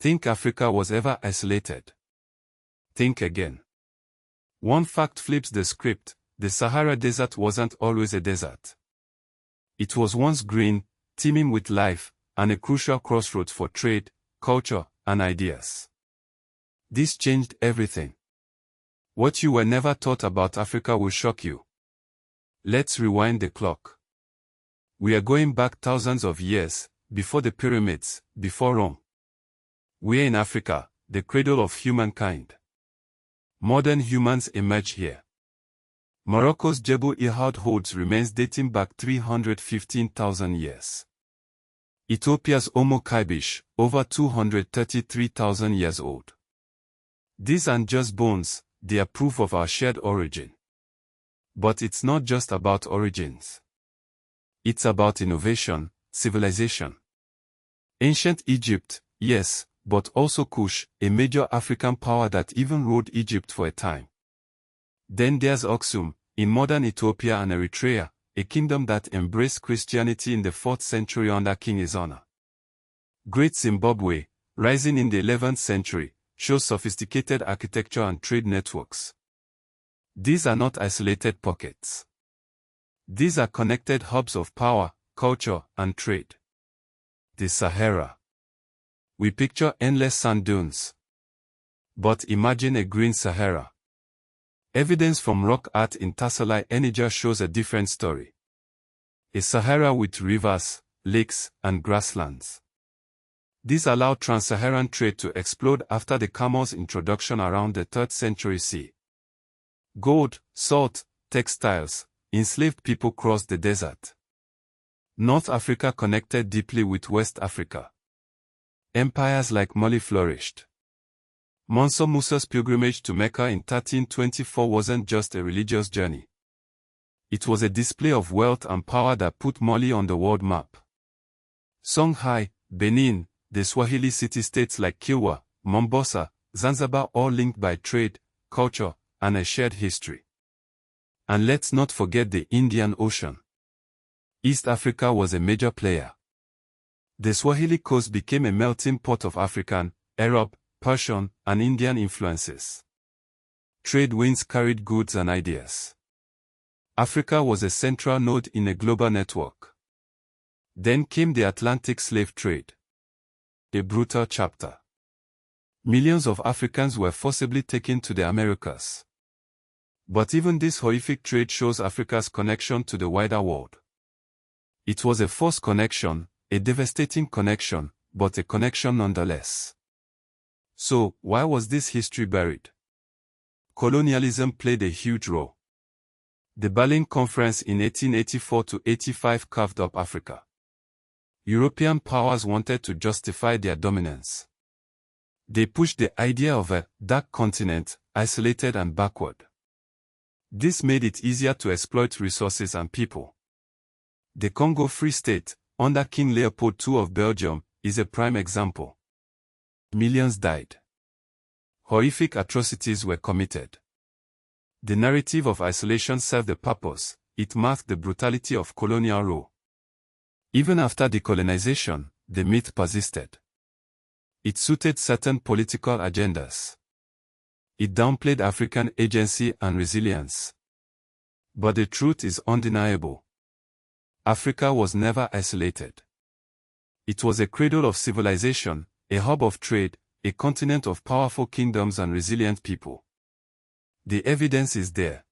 Think Africa was ever isolated? Think again. One fact flips the script: the Sahara Desert wasn't always a desert. It was once green, teeming with life, and a crucial crossroads for trade, culture, and ideas. This changed everything. What you were never taught about Africa will shock you. Let's rewind the clock. We are going back thousands of years, before the pyramids, before Rome. We're in Africa, the cradle of humankind. Modern humans emerge here. Morocco's Jebel Irhoud holds remains dating back 315,000 years. Ethiopia's Omo Kaibish, over 233,000 years old. These aren't just bones, they are proof of our shared origin. But it's not just about origins. It's about innovation, civilization. Ancient Egypt, yes, but also Kush, a major African power that even ruled Egypt for a time. Then there's Aksum, in modern Ethiopia, and Eritrea, a kingdom that embraced Christianity in the 4th century under King Ezana. Great Zimbabwe, rising in the 11th century, shows sophisticated architecture and trade networks. These are not isolated pockets. These are connected hubs of power, culture, and trade. The Sahara. We picture endless sand dunes. But imagine a green Sahara. Evidence from rock art in Tassalai, Niger shows a different story. A Sahara with rivers, lakes, and grasslands. These allowed trans-Saharan trade to explode after the camel's introduction around the 3rd century CE. Gold, salt, textiles, enslaved people crossed the desert. North Africa connected deeply with West Africa. Empires like Mali flourished. Mansa Musa's pilgrimage to Mecca in 1324 wasn't just a religious journey. It was a display of wealth and power that put Mali on the world map. Songhai, Benin, the Swahili city-states like Kilwa, Mombasa, Zanzibar, all linked by trade, culture, and a shared history. And let's not forget the Indian Ocean. East Africa was a major player. The Swahili coast became a melting pot of African, Arab, Persian, and Indian influences. Trade winds carried goods and ideas. Africa was a central node in a global network. Then came the Atlantic slave trade. A brutal chapter. Millions of Africans were forcibly taken to the Americas. But even this horrific trade shows Africa's connection to the wider world. It was a forced connection, a devastating connection, but a connection nonetheless. So, why was this history buried? Colonialism played a huge role. The Berlin Conference in 1884–85 carved up Africa. European powers wanted to justify their dominance. They pushed the idea of a dark continent, isolated and backward. This made it easier to exploit resources and people. The Congo Free State, under King Leopold II of Belgium, is a prime example. Millions died. Horrific atrocities were committed. The narrative of isolation served a purpose: it masked the brutality of colonial rule. Even after decolonization, the myth persisted. It suited certain political agendas. It downplayed African agency and resilience. But the truth is undeniable. Africa was never isolated. It was a cradle of civilization, a hub of trade, a continent of powerful kingdoms and resilient people. The evidence is there.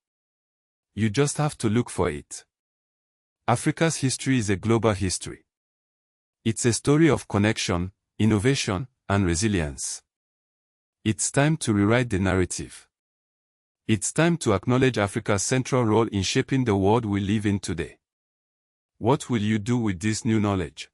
You just have to look for it. Africa's history is a global history. It's a story of connection, innovation, and resilience. It's time to rewrite the narrative. It's time to acknowledge Africa's central role in shaping the world we live in today. What will you do with this new knowledge?